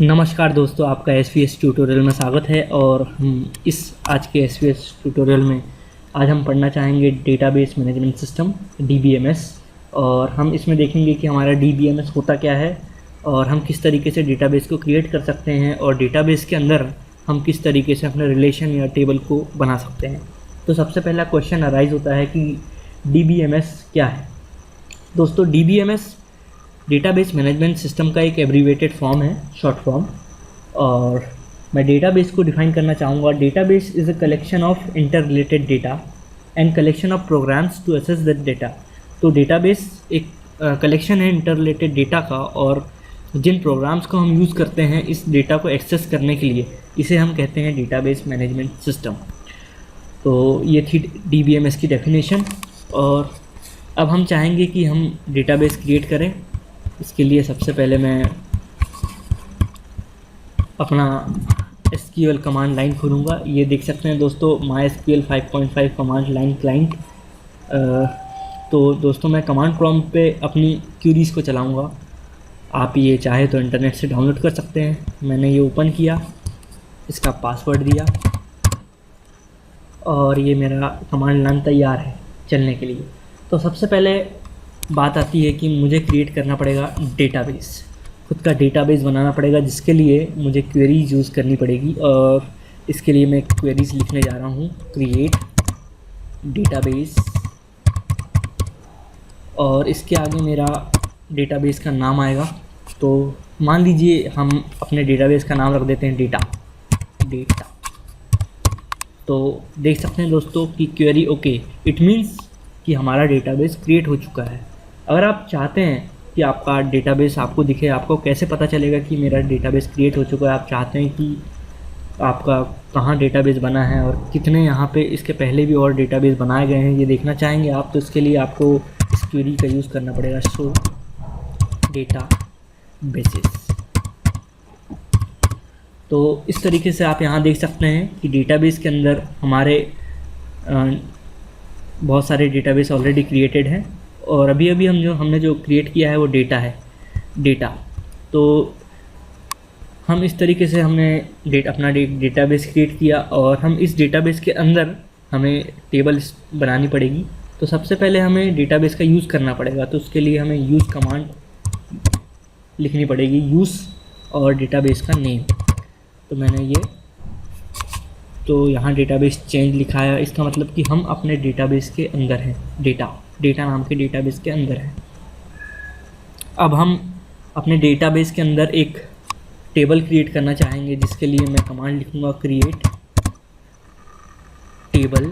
नमस्कार दोस्तों, आपका एसवीएस ट्यूटोरियल में स्वागत है। और हम आज के एसवीएस ट्यूटोरियल में आज हम पढ़ना चाहेंगे डेटाबेस मैनेजमेंट सिस्टम डीबीएमएस। और हम इसमें देखेंगे कि हमारा डीबीएमएस होता क्या है और हम किस तरीके से डेटाबेस को क्रिएट कर सकते हैं और डेटाबेस के अंदर हम किस तरीके से अपने रिलेशन या टेबल को बना सकते हैं। तो सबसे पहला क्वेश्चन अराइज होता है कि डीबीएमएस क्या है। दोस्तों, डीबीएमएस डेटाबेस मैनेजमेंट सिस्टम का एक एब्रीवेटेड फॉर्म है, शॉर्ट फॉर्म। और मैं डेटाबेस को डिफाइन करना चाहूँगा। Database is a collection of inter related data and collection of programs to access that data. तो डेटाबेस एक कलेक्शन है इंटर रिलेटेड डेटा का, और जिन प्रोग्राम्स को हम यूज़ करते हैं इस डेटा को एक्सेस करने के लिए, इसे हम कहते हैं डेटाबेस मैनेजमेंट सिस्टम। तो ये थी डीबीएमएस की डेफिनेशन। और अब हम चाहेंगे कि हम डेटाबेस क्रिएट करें। इसके लिए सबसे पहले मैं अपना SQL कमांड लाइन खोलूँगा। ये देख सकते हैं दोस्तों, MySQL 5.5 कमांड लाइन क्लाइंट। तो दोस्तों, मैं कमांड प्रॉम्प्ट पे अपनी क्यूरीज़ को चलाऊँगा। आप ये चाहे तो इंटरनेट से डाउनलोड कर सकते हैं। मैंने ये ओपन किया, इसका पासवर्ड दिया और ये मेरा कमांड लाइन तैयार है चलने के लिए। तो सबसे पहले बात आती है कि मुझे क्रिएट करना पड़ेगा डेटाबेस, खुद का डेटाबेस बनाना पड़ेगा, जिसके लिए मुझे क्वेरीज यूज़ करनी पड़ेगी। और इसके लिए मैं क्वेरीज लिखने जा रहा हूँ, क्रिएट डेटाबेस, और इसके आगे मेरा डेटाबेस का नाम आएगा। तो मान लीजिए हम अपने डेटाबेस का नाम रख देते हैं डेटा। तो देख सकते हैं दोस्तों कि क्वेरी ओके, इट मीन्स कि हमारा डेटाबेस क्रिएट हो चुका है। अगर आप चाहते हैं कि आपका डेटाबेस आपको दिखे, आपको कैसे पता चलेगा कि मेरा डेटाबेस क्रिएट हो चुका है? आप चाहते हैं कि आपका कहाँ डेटाबेस बना है और कितने यहाँ पे इसके पहले भी और डेटाबेस बनाए गए हैं, ये देखना चाहेंगे आप। तो इसके लिए आपको इस क्वेरी का यूज़ करना पड़ेगा, शो डेटा बेसिस। तो इस तरीके से आप यहाँ देख सकते हैं कि डेटाबेस के अंदर हमारे बहुत सारे डेटाबेस ऑलरेडी क्रिएटेड हैं। और अभी हमने जो क्रिएट किया है वो डेटा है, डेटा। तो हम इस तरीके से हमने अपना डेटाबेस क्रिएट किया और हम इस डेटाबेस के अंदर हमें टेबल्स बनानी पड़ेगी। तो सबसे पहले हमें डेटाबेस का यूज़ करना पड़ेगा। तो उसके लिए हमें यूज़ कमांड लिखनी पड़ेगी, यूज़ और डेटाबेस का नेम। तो मैंने ये तो यहाँ डेटाबेस चेंज लिखा है, इसका मतलब कि हम अपने डेटाबेस के अंदर हैं, डेटा नाम के डेटाबेस के अंदर है। अब हम अपने डेटाबेस के अंदर एक टेबल क्रिएट करना चाहेंगे, जिसके लिए मैं कमांड लिखूँगा, क्रिएट टेबल।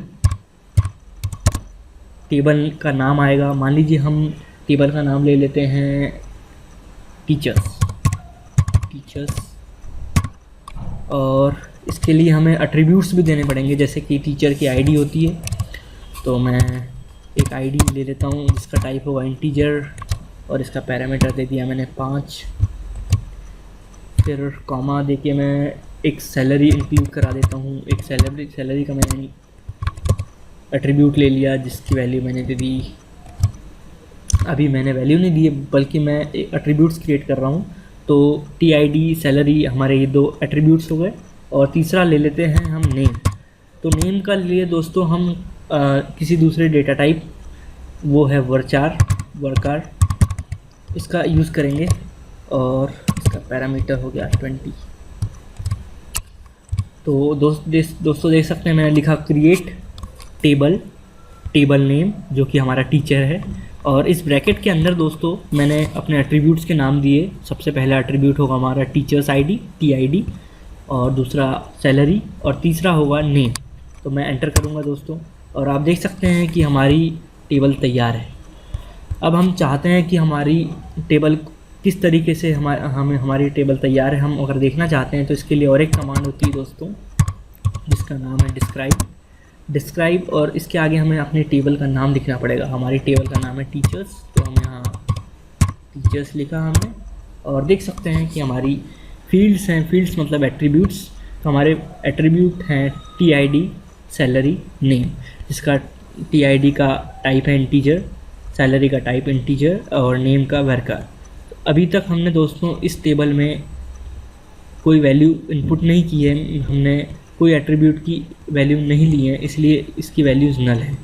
टेबल का नाम आएगा, मान लीजिए हम टेबल का नाम ले लेते हैं टीचर्स। और इसके लिए हमें एट्रीब्यूट्स भी देने पड़ेंगे, जैसे कि टीचर की आईडी होती है। तो मैं एक आईडी ले लेता हूँ जिसका टाइप होगा इंटीजर, और इसका पैरामीटर दे दिया मैंने 5। फिर कॉमा देके मैं एक सैलरी इंक्लूड करा देता हूँ। एक सैलरी का मैंने एट्रीब्यूट ले लिया, जिसकी वैल्यू मैंने दे दी। अभी मैंने वैल्यू नहीं दी, बल्कि मैं एक एट्रीब्यूट्स क्रिएट कर रहा हूँ। तो TID सैलरी हमारे ये 2 एट्रीब्यूट्स हो गए। और तीसरा ले लेते हैं हम नेम। तो नेम का लिए दोस्तों हम किसी दूसरे डेटा टाइप, वो है वर्कार, इसका यूज़ करेंगे। और इसका पैरामीटर हो गया 20। तो दोस्तों देख सकते हैं, मैंने लिखा क्रिएट टेबल नेम, जो कि हमारा टीचर है। और इस ब्रैकेट के अंदर दोस्तों मैंने अपने एट्रीब्यूट्स के नाम दिए। सबसे पहला एट्रीब्यूट होगा हमारा टीचर्स ID, TID, और दूसरा सैलरी, और तीसरा होगा नेम। तो मैं एंटर करूंगा दोस्तों, और आप देख सकते हैं कि हमारी टेबल तैयार है। अब हम चाहते हैं कि हमारी टेबल किस तरीके से हमारी टेबल तैयार है, हम अगर देखना चाहते हैं तो इसके लिए और एक कमांड होती है दोस्तों, जिसका नाम है डिस्क्राइब। और इसके आगे हमें अपनी टेबल का नाम लिखना पड़ेगा। हमारी टेबल का नाम है टीचर्स, तो हम यहाँ टीचर्स लिखा हमने। और देख सकते हैं कि हमारी फील्ड्स हैं, फील्ड्स मतलब एट्रीब्यूट्स। तो हमारे एट्रीब्यूट हैं TID, सैलरी, नेम, जिसका TID का टाइप है इंटीजर, सैलरी का टाइप इंटीजर, और नेम का वर्कर। अभी तक हमने दोस्तों इस टेबल में कोई वैल्यू इनपुट नहीं की है, हमने कोई एट्रीब्यूट की वैल्यू नहीं ली है, इसलिए इसकी वैल्यूज़ नल है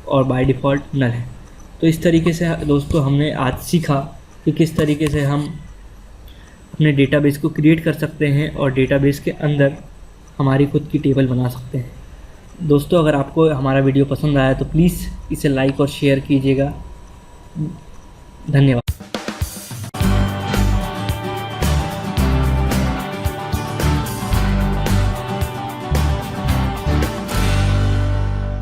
और बाय डिफ़ॉल्ट नल है। तो इस तरीके से दोस्तों हमने आज सीखा कि किस तरीके से हम अपने डेटाबेस को क्रिएट कर सकते हैं और डेटाबेस के अंदर हमारी खुद की टेबल बना सकते हैं। दोस्तों अगर आपको हमारा वीडियो पसंद आया तो प्लीज़ इसे लाइक और शेयर कीजिएगा। धन्यवाद।